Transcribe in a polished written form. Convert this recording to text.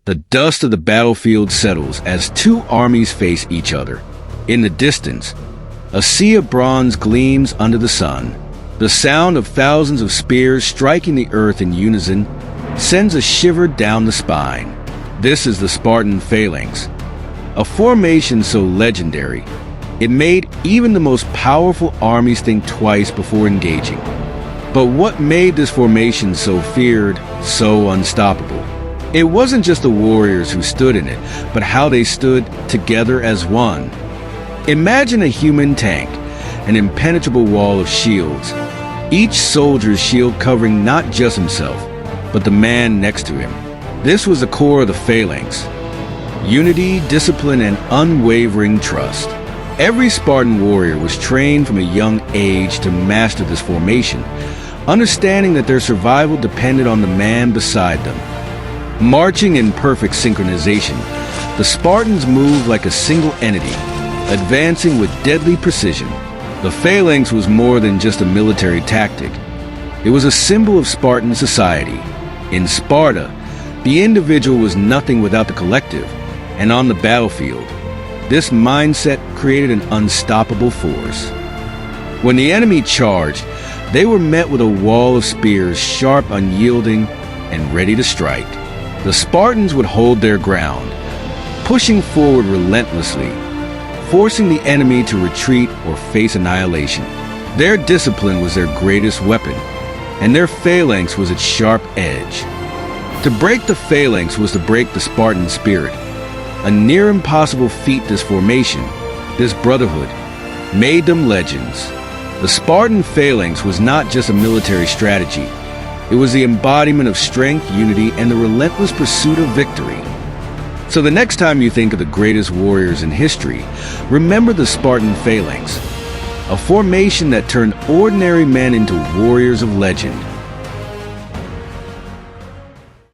The dust of the battlefield settles as two armies face each other. In the distance, a sea of bronze gleams under the sun. The sound of thousands of spears striking the earth in unison sends a shiver down the spine. This is the Spartan Phalanx, a formation so legendary, it made even the most powerful armies think twice before engaging. But what made this formation so feared, so unstoppable? It wasn't just the warriors who stood in it, but how they stood together as one. Imagine a human tank, an impenetrable wall of shields, each soldier's shield covering not just himself, but the man next to him. This was the core of the Phalanx. Unity, discipline, and unwavering trust. Every Spartan warrior was trained from a young age to master this formation, understanding that their survival depended on the man beside them. Marching in perfect synchronization, the Spartans moved like a single entity, advancing with deadly precision. The Phalanx was more than just a military tactic. It was a symbol of Spartan society. In Sparta, the individual was nothing without the collective, and on the battlefield, this mindset created an unstoppable force. When the enemy charged, they were met with a wall of spears, sharp, unyielding, and ready to strike. The Spartans would hold their ground, pushing forward relentlessly, forcing the enemy to retreat or face annihilation. Their discipline was their greatest weapon, and their phalanx was its sharp edge. To break the phalanx was to break the Spartan spirit. A near impossible feat, this formation, this brotherhood, made them legends. The Spartan Phalanx was not just a military strategy. It was the embodiment of strength, unity, and the relentless pursuit of victory. So the next time you think of the greatest warriors in history, remember the Spartan Phalanx, a formation that turned ordinary men into warriors of legend.